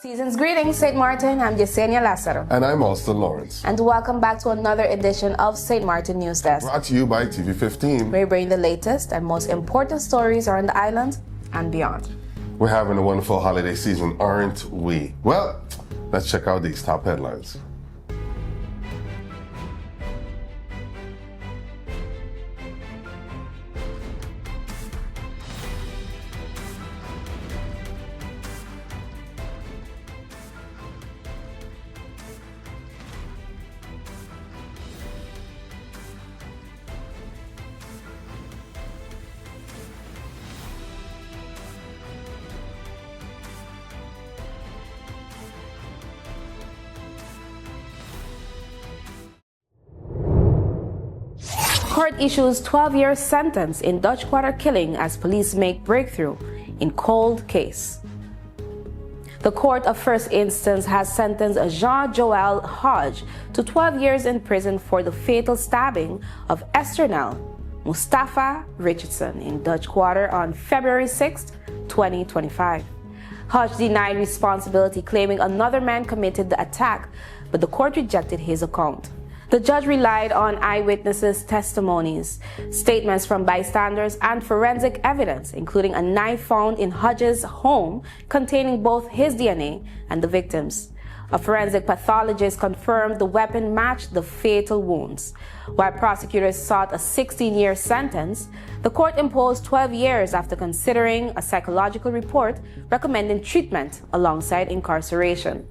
Season's greetings, St. Martin. I'm Yesenia Lazaro. And I'm Austin Lawrence. And welcome back to another edition of St. Martin News Desk. Brought to you by TV15. We bring the latest and most important stories around the island and beyond. We're having a wonderful holiday season, aren't we? Well, let's check out these top headlines. Court issues 12-year sentence in Dutch Quarter killing as police make breakthrough in cold case. The Court of First Instance has sentenced Jean-Joël Hodge to 12 years in prison for the fatal stabbing of Esternel Mustafa Richardson in Dutch Quarter on February 6, 2025. Hodge denied responsibility, claiming another man committed the attack, but the court rejected his account. The judge relied on eyewitnesses' testimonies, statements from bystanders, and forensic evidence, including a knife found in Hodge's home containing both his DNA and the victim's. A forensic pathologist confirmed the weapon matched the fatal wounds. While prosecutors sought a 16-year sentence, the court imposed 12 years after considering a psychological report recommending treatment alongside incarceration.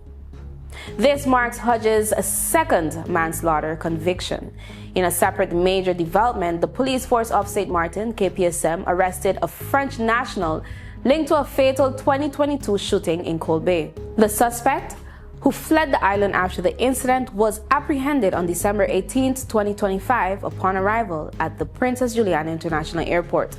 This marks Hodge's second manslaughter conviction. In a separate major development, the police force of St. Martin, KPSM, arrested a French national linked to a fatal 2022 shooting in Colbay. The suspect, who fled the island after the incident, was apprehended on December 18, 2025 upon arrival at the Princess Juliana International Airport.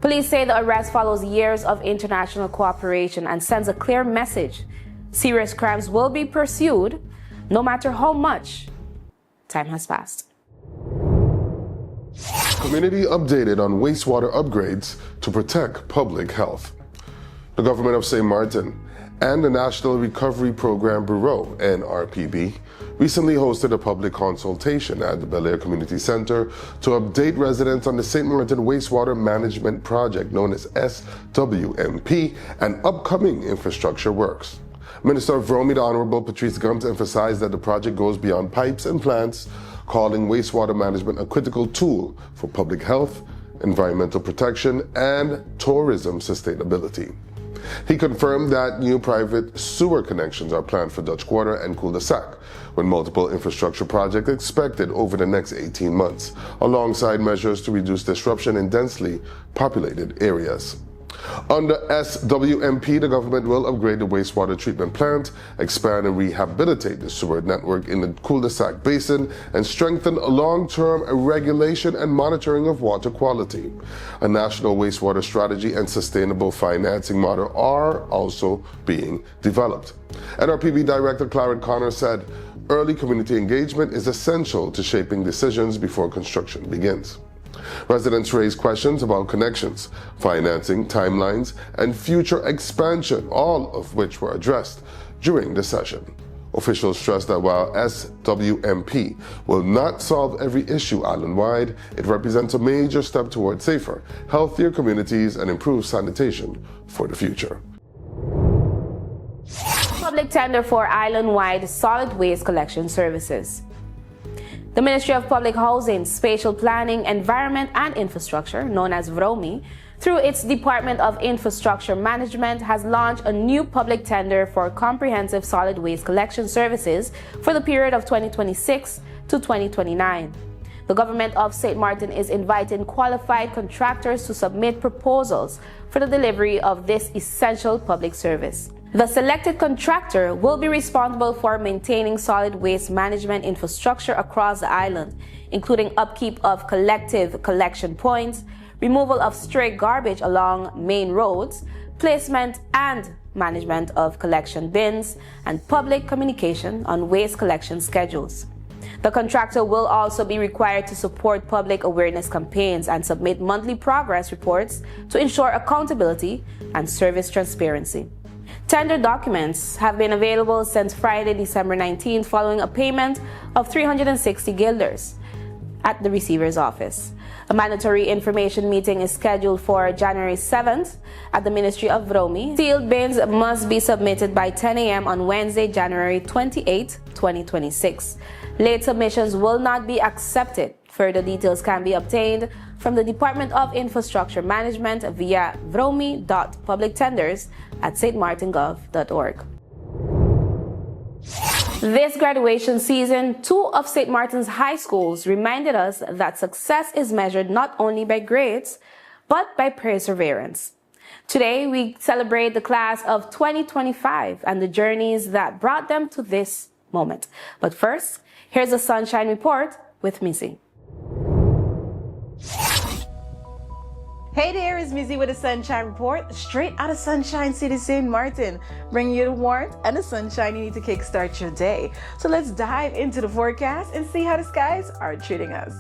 Police say the arrest follows years of international cooperation and sends a clear message. Serious crimes will be pursued, no matter how much time has passed. Community updated on wastewater upgrades to protect public health. The government of St. Martin and the National Recovery Program Bureau, NRPB, recently hosted a public consultation at the Bel Air Community Center to update residents on the St. Martin Wastewater Management Project, known as SWMP, and upcoming infrastructure works. Minister of Romy, the Honorable Patrice Gums, emphasized that the project goes beyond pipes and plants, calling wastewater management a critical tool for public health, environmental protection, and tourism sustainability. He confirmed that new private sewer connections are planned for Dutch Quarter and cul-de-sac, with multiple infrastructure projects expected over the next 18 months, alongside measures to reduce disruption in densely populated areas. Under SWMP, the government will upgrade the wastewater treatment plant, expand and rehabilitate the sewer network in the cul-de-sac basin, and strengthen long-term regulation and monitoring of water quality. A national wastewater strategy and sustainable financing model are also being developed. NRPB Director Clarence Connor said, "Early community engagement is essential to shaping decisions before construction begins." Residents raised questions about connections, financing, timelines, and future expansion, all of which were addressed during the session. Officials stressed that while SWMP will not solve every issue island-wide, it represents a major step towards safer, healthier communities and improved sanitation for the future. Public tender for island-wide solid waste collection services. The Ministry of Public Housing, Spatial Planning, Environment and Infrastructure, known as VROMI, through its Department of Infrastructure Management, has launched a new public tender for comprehensive solid waste collection services for the period of 2026 to 2029. The government of St. Martin is inviting qualified contractors to submit proposals for the delivery of this essential public service. The selected contractor will be responsible for maintaining solid waste management infrastructure across the island, including upkeep of collective collection points, removal of stray garbage along main roads, placement and management of collection bins, and public communication on waste collection schedules. The contractor will also be required to support public awareness campaigns and submit monthly progress reports to ensure accountability and service transparency. Tender documents have been available since Friday, December 19th, following a payment of 360 guilders at the receiver's office. A mandatory information meeting is scheduled for January 7th at the Ministry of Vromi. Sealed bins must be submitted by 10 a.m. on Wednesday, January 28, 2026. Late submissions will not be accepted. Further details can be obtained from the Department of Infrastructure Management via vromi.publictenders@stmartingov.org. This graduation season, 2 of St. Martin's high schools reminded us that success is measured not only by grades, but by perseverance. Today, we celebrate the class of 2025 and the journeys that brought them to this moment. But first, here's a Sunshine Report with Missy. Hey there, it's Mizzy with a Sunshine Report, straight out of Sunshine City, St. Martin, bringing you the warmth and the sunshine you need to kickstart your day. So let's dive into the forecast and see how the skies are treating us.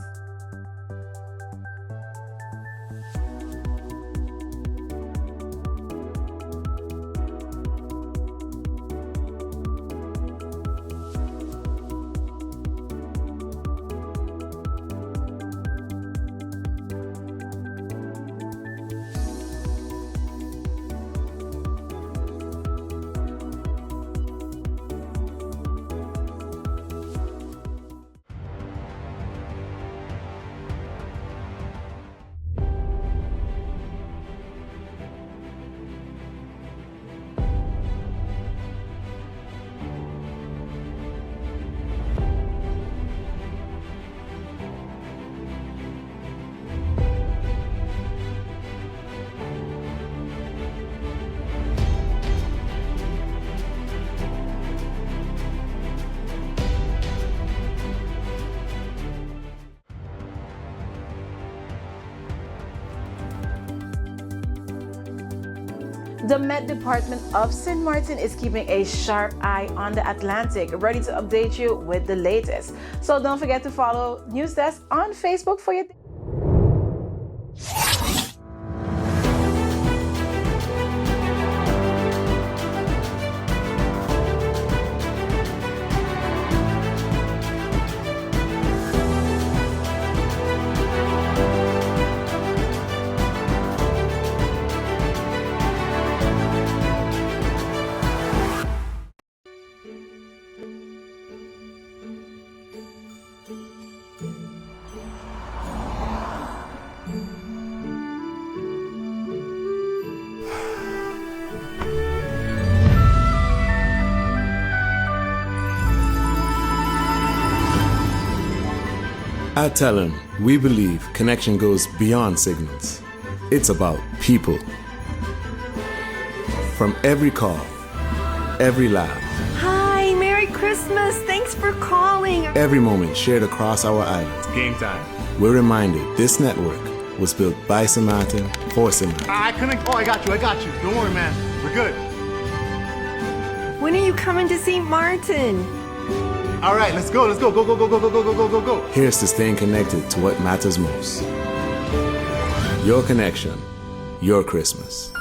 The Met Department of St. Martin is keeping a sharp eye on the Atlantic, ready to update you with the latest. So don't forget to follow NEWSDESK on Facebook for your At Tellem, we believe connection goes beyond signals. It's about people. From every call, every laugh, Hi, Merry Christmas. Thanks for calling. every moment shared across our island, Game time. we're reminded this network was built by St. Martin for St. Martin. I couldn't. Oh, I got you. Don't worry, man. We're good. When are you coming to St. Martin? All right, let's go. Go, go, go, go, go, go, go, go, go, go. Here's to staying connected to what matters most. Your connection, your Christmas.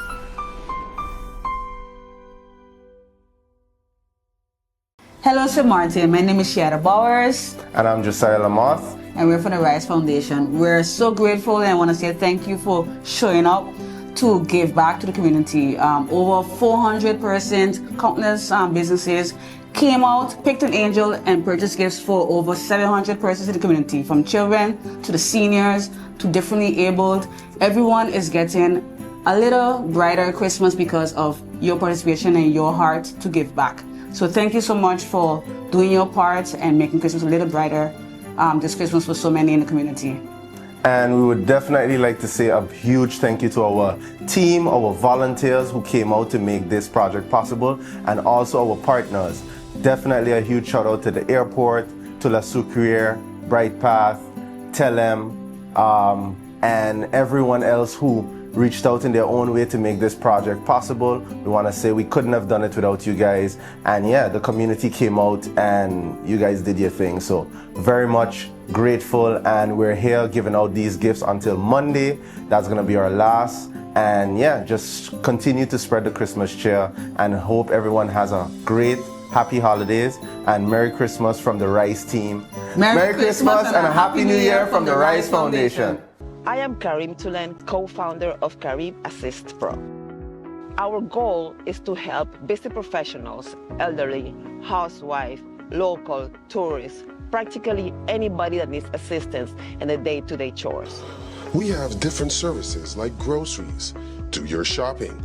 Hello, St. Martin. My name is Shiara Bowers, And I'm Josiah Lamoth. and we're from the Rise Foundation. We're so grateful, and I want to say thank you for showing up to give back to the community. Over 400%, countless businesses came out, picked an angel, and purchased gifts for over 700 persons in the community, from children to the seniors to differently abled. Everyone is getting a little brighter Christmas because of your participation and your heart to give back. So thank you so much for doing your part and making Christmas a little brighter this Christmas for so many in the community. And we would definitely like to say a huge thank you to our team, our volunteers who came out to make this project possible, and also our partners. Definitely a huge shout out to the airport, to La Sucrière, Bright Path, Tellem, and everyone else who reached out in their own way to make this project possible. We want to say we couldn't have done it without you guys. And yeah, the community came out and you guys did your thing. So very much grateful, and we're here giving out these gifts until Monday. That's going to be our last. And yeah, just continue to spread the Christmas cheer, and hope everyone has a great, happy holidays, and Merry Christmas from the RISE team. Merry Christmas and a Happy New Year from the RISE Foundation. I am Karim Tulen, co-founder of Carib Assist Pro. Our goal is to help busy professionals, elderly, housewives, local, tourists, practically anybody that needs assistance in the day-to-day chores. We have different services like groceries, do your shopping,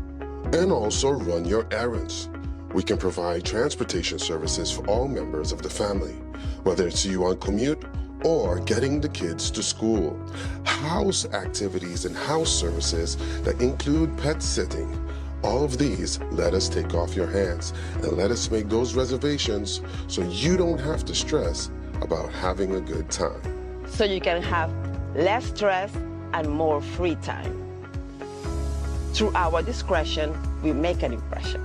and also run your errands. We can provide transportation services for all members of the family, whether it's you on commute or getting the kids to school. House activities and house services that include pet sitting. All of these let us take off your hands and let us make those reservations so you don't have to stress about having a good time. So you can have less stress and more free time. Through our discretion, we make an impression.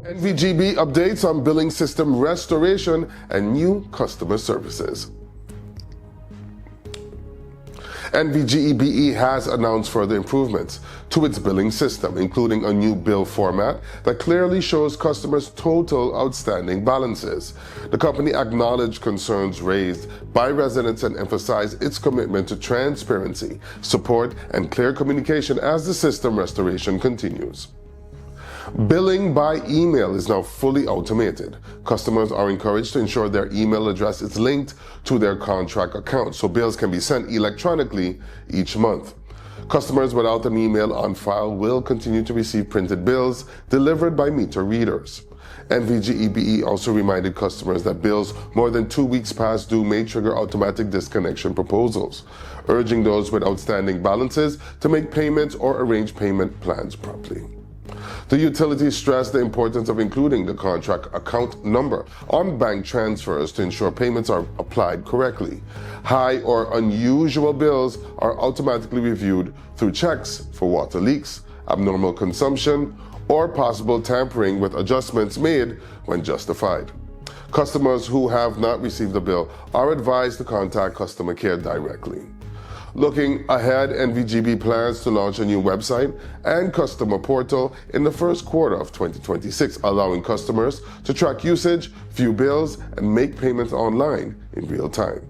NVGEBE updates on billing system restoration and new customer services. NVGEBE has announced further improvements to its billing system, including a new bill format that clearly shows customers' total outstanding balances. The company acknowledged concerns raised by residents and emphasized its commitment to transparency, support, and clear communication as the system restoration continues. Billing by email is now fully automated. Customers are encouraged to ensure their email address is linked to their contract account so bills can be sent electronically each month. Customers without an email on file will continue to receive printed bills delivered by meter readers. NVGEBE also reminded customers that bills more than 2 weeks past due may trigger automatic disconnection proposals, urging those with outstanding balances to make payments or arrange payment plans promptly. The utility stressed the importance of including the contract account number on bank transfers to ensure payments are applied correctly. High or unusual bills are automatically reviewed through checks for water leaks, abnormal consumption, or possible tampering with adjustments made when justified. Customers who have not received a bill are advised to contact customer care directly. Looking ahead, NVGEBE plans to launch a new website and customer portal in the first quarter of 2026, allowing customers to track usage, view bills, and make payments online in real time.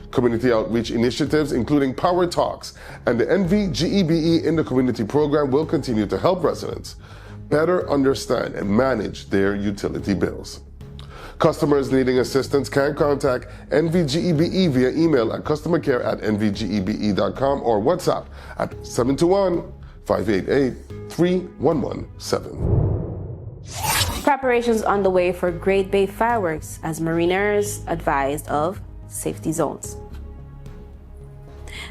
Community outreach initiatives, including Power Talks and the NVGEBE in the Community program, will continue to help residents better understand and manage their utility bills. Customers needing assistance can contact NVGEBE via email at customercare@nvgebe.com or WhatsApp at 721-588-3117. Preparations underway for Great Bay fireworks as mariners advised of safety zones.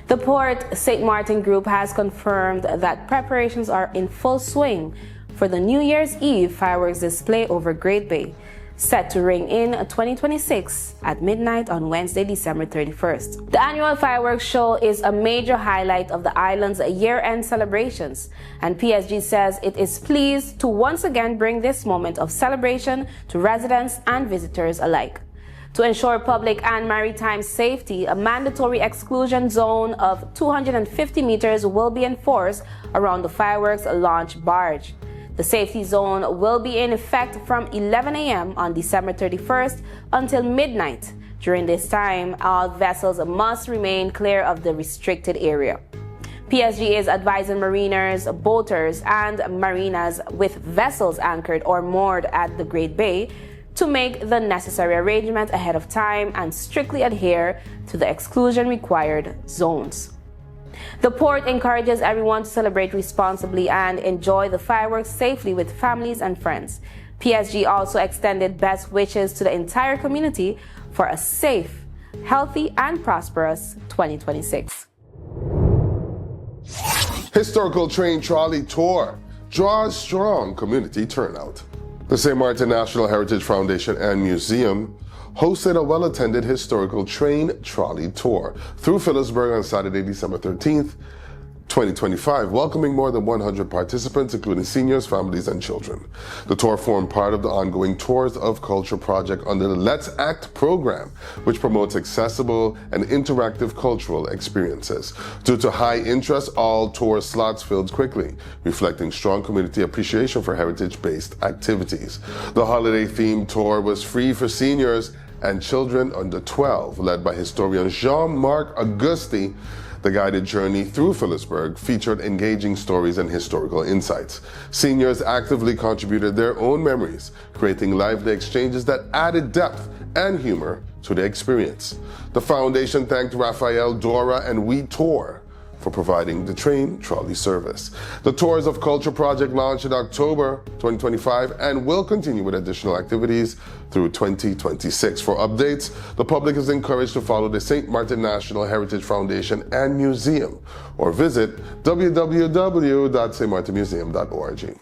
The Port St. Maarten Group has confirmed that preparations are in full swing for the New Year's Eve fireworks display over Great Bay, set to ring in 2026 at midnight on Wednesday, December 31st. The annual fireworks show is a major highlight of the island's year-end celebrations, and PSG says it is pleased to once again bring this moment of celebration to residents and visitors alike. To ensure public and maritime safety, a mandatory exclusion zone of 250 meters will be enforced around the fireworks launch barge. The safety zone will be in effect from 11 a.m. on December 31st until midnight. During this time, all vessels must remain clear of the restricted area. PSG is advising mariners, boaters, and marinas with vessels anchored or moored at the Great Bay to make the necessary arrangement ahead of time and strictly adhere to the exclusion required zones. The port encourages everyone to celebrate responsibly and enjoy the fireworks safely with families and friends. PSG also extended best wishes to the entire community for a safe, healthy, and prosperous 2026. Historical train trolley tour draws strong community turnout. The St. Maarten National Heritage Foundation and Museum hosted a well-attended historical train trolley tour through Phillipsburg on Saturday, December 13th, 2025, welcoming more than 100 participants, including seniors, families, and children. The tour formed part of the ongoing Tours of Culture project under the Let's Act program, which promotes accessible and interactive cultural experiences. Due to high interest, all tour slots filled quickly, reflecting strong community appreciation for heritage-based activities. The holiday-themed tour was free for seniors and children under 12, led by historian Jean-Marc Augusti. The guided journey through Phillipsburg featured engaging stories and historical insights. Seniors actively contributed their own memories, creating lively exchanges that added depth and humor to the experience. The foundation thanked Raphael, Dora, and We Tour for providing the train trolley service. The Tours of Culture project launched in October 2025 and will continue with additional activities through 2026. For updates, the public is encouraged to follow the St. Maarten National Heritage Foundation and Museum or visit www.stmartenmuseum.org.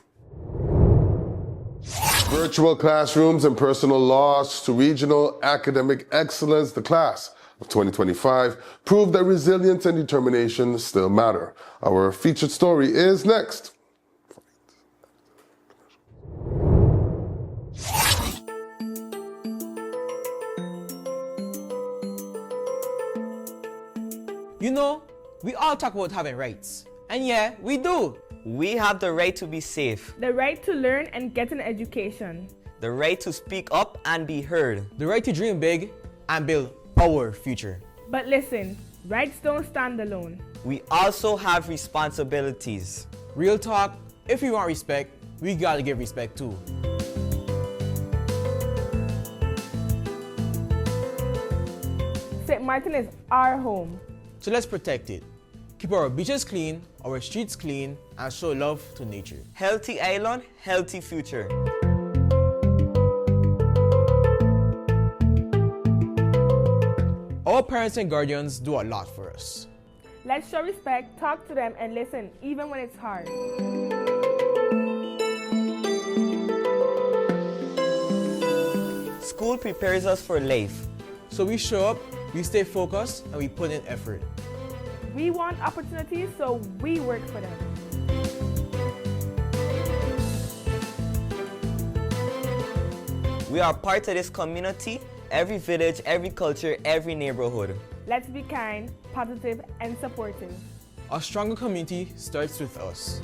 Virtual classrooms and personal loss to regional academic excellence, the class of 2025 proved that resilience and determination still matter. Our featured story is next. You know, we all talk about having rights. And yeah, we do. We have the right to be safe. The right to learn and get an education. The right to speak up and be heard. The right to dream big and build our future. But listen, rights don't stand alone. We also have responsibilities. Real talk, if we want respect, we gotta give respect too. St. Maarten is our home. So let's protect it. Keep our beaches clean, our streets clean, and show love to nature. Healthy island, healthy future. Our parents and guardians do a lot for us. Let's show respect, talk to them, and listen, even when it's hard. School prepares us for life. So we show up, we stay focused, and we put in effort. We want opportunities, so we work for them. We are part of this community, every village, every culture, every neighborhood. Let's be kind, positive, and supportive. A stronger community starts with us.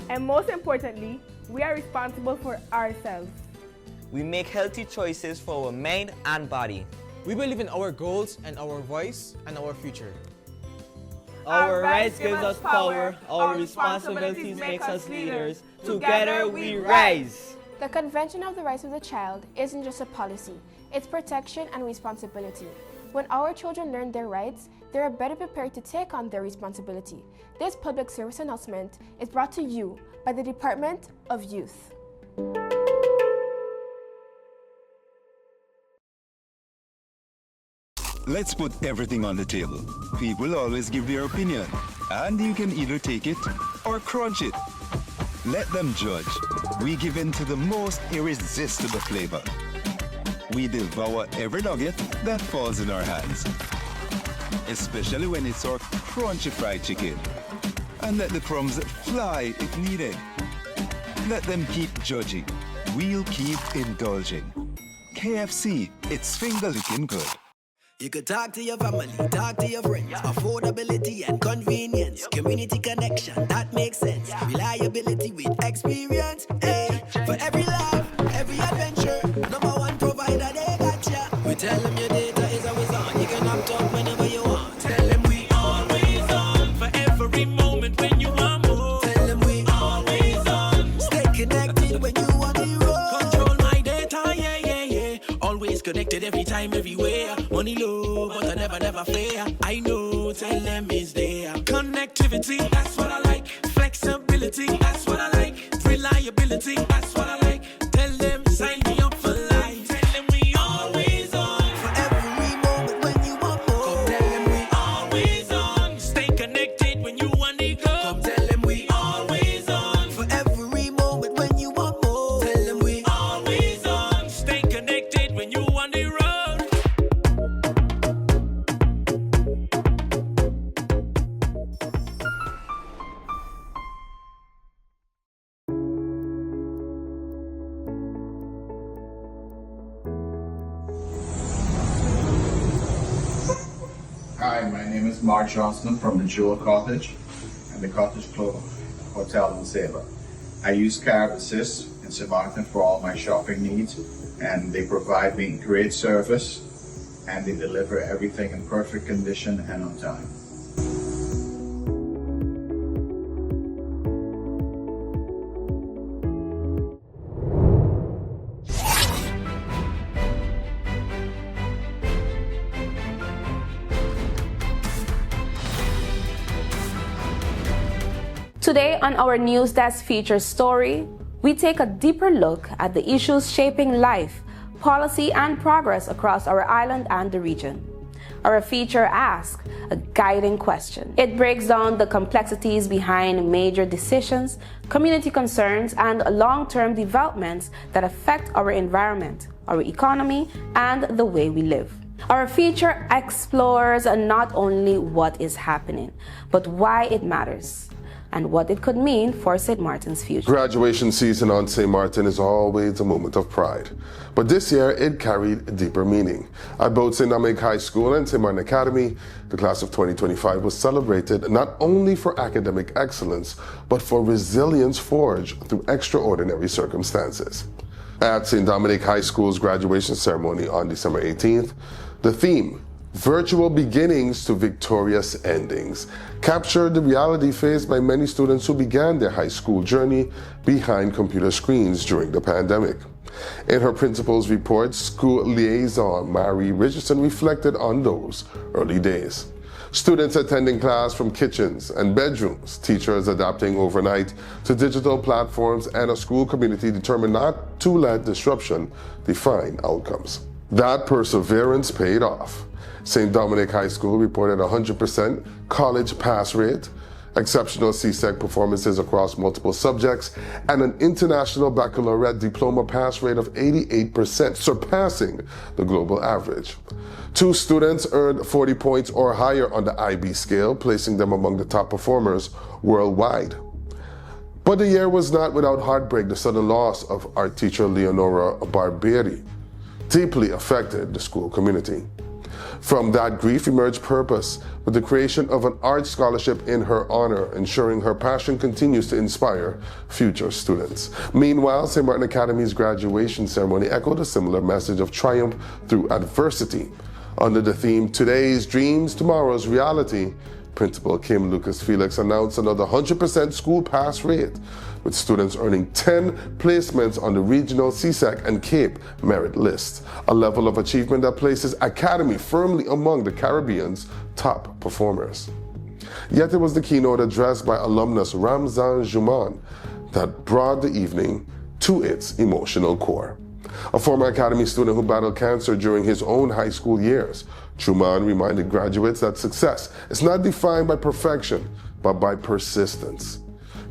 And most importantly, we are responsible for ourselves. We make healthy choices for our mind and body. We believe in our goals and our voice and our future. Our rights gives us power, our responsibilities makes us leaders. Together we rise. The Convention of the Rights of the Child isn't just a policy, it's protection and responsibility. When our children learn their rights, they are better prepared to take on their responsibility. This public service announcement is brought to you by the Department of Youth. Let's put everything on the table. People always give their opinion, and you can either take it or crunch it. Let them judge. We give in to the most irresistible flavor. We devour every nugget that falls in our hands, especially when it's our crunchy fried chicken. And let the crumbs fly if needed. Let them keep judging. We'll keep indulging. KFC, it's finger-licking good. You could talk to your family, talk to your friends. Affordability and convenience. Community connection, that makes sense. Reliability with experience. Hey, for every love, every adventure. #1 provider, they got ya. We tell them your data is always on. You can opt out whenever you want. Tell them we always on. For every moment when you want more. Tell them we always on. Stay connected when you want to roll. Control my data, yeah, yeah, yeah. Always connected every time, everywhere. Money low, but I never fair. I know, tell them it's there. Connectivity, that's what I like. Flexibility, that's what I like. Reliability, that's what I like. Tell them, sign me up for life. Tell them we always on. For every moment when you want more. Come tell them we always on. Stay connected when you want to go. Come tell them we when you on the road. Hi, my name is Mark Johnston from the Jewel Cottage and the Cottage Club Hotel in Sabre. I use Cab Assist in St. Maarten for all my shopping needs, and they provide me great service and they deliver everything in perfect condition and on time. Today on our News Desk feature story, we take a deeper look at the issues shaping life, policy, and progress across our island and the region. Our feature asks a guiding question. It breaks down the complexities behind major decisions, community concerns, and long-term developments that affect our environment, our economy, and the way we live. Our feature explores not only what is happening, but why it matters and what it could mean for St. Martin's future. Graduation season on St. Martin is always a moment of pride, but this year it carried a deeper meaning. At both St. Dominic High School and St. Martin Academy, the class of 2025 was celebrated not only for academic excellence, but for resilience forged through extraordinary circumstances. At St. Dominic High School's graduation ceremony on December 18th, the theme, Virtual Beginnings to Victorious Endings, captured the reality faced by many students who began their high school journey behind computer screens during the pandemic. In her principal's report, school liaison Mary Richardson reflected on those early days. Students attending class from kitchens and bedrooms, teachers adapting overnight to digital platforms, and a school community determined not to let disruption define outcomes. That perseverance paid off. St. Dominic High School reported 100% college pass rate, exceptional CSEC performances across multiple subjects, and an international baccalaureate diploma pass rate of 88%, surpassing the global average. 2 students earned 40 points or higher on the IB scale, placing them among the top performers worldwide. But the year was not without heartbreak. The sudden loss of art teacher Leonora Barbieri deeply affected the school community. From that grief emerged purpose, with the creation of an art scholarship in her honor, ensuring her passion continues to inspire future students. Meanwhile, St. Martin Academy's graduation ceremony echoed a similar message of triumph through adversity. Under the theme, Today's Dreams, Tomorrow's Reality, Principal Kim Lucas Felix announced another 100% school pass rate, with students earning 10 placements on the regional CSEC and CAPE merit list, a level of achievement that places Academy firmly among the Caribbean's top performers. Yet it was the keynote address by alumnus Ramzan Juman that brought the evening to its emotional core. A former Academy student who battled cancer during his own high school years, Juman reminded graduates that success is not defined by perfection, but by persistence.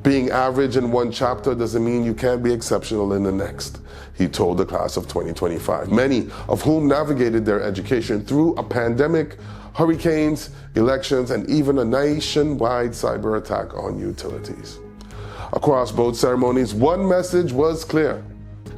Being average in one chapter doesn't mean you can't be exceptional in the next, he told the class of 2025, many of whom navigated their education through a pandemic, hurricanes, elections, and even a nationwide cyber attack on utilities. Across both ceremonies, one message was clear.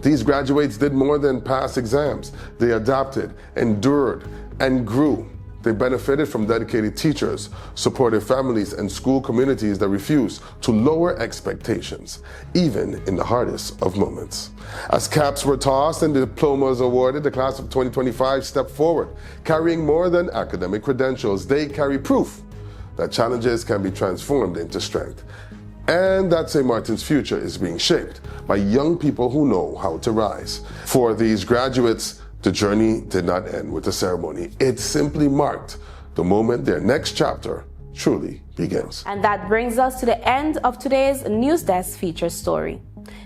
These graduates did more than pass exams. They adapted, endured, and grew. They benefited from dedicated teachers, supportive families, and school communities that refused to lower expectations, even in the hardest of moments. As caps were tossed and diplomas awarded, the class of 2025 stepped forward, carrying more than academic credentials. They carry proof that challenges can be transformed into strength, and that St. Martin's future is being shaped by young people who know how to rise. For these graduates, the journey did not end with the ceremony. It simply marked the moment their next chapter truly begins. And that brings us to the end of today's News Desk feature story.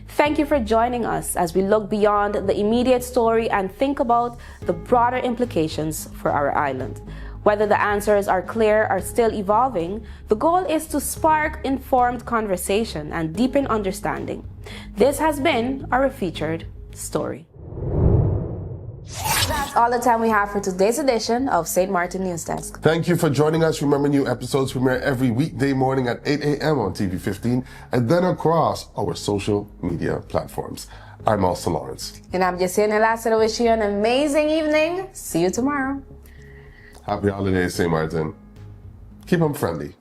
Thank you for joining us as we look beyond the immediate story and think about the broader implications for our island. Whether the answers are clear or still evolving, the goal is to spark informed conversation and deepen understanding. This has been our featured story. That's all the time we have for today's edition of St. Maarten News Desk. Thank you for joining us. Remember, new episodes premiere every weekday morning at 8 a.m. on TV15 and then across our social media platforms. I'm Maarten Lawrence. And I'm Jessica Nelasa to wish you an amazing evening. See you tomorrow. Happy holidays, St. Martin. Keep them friendly.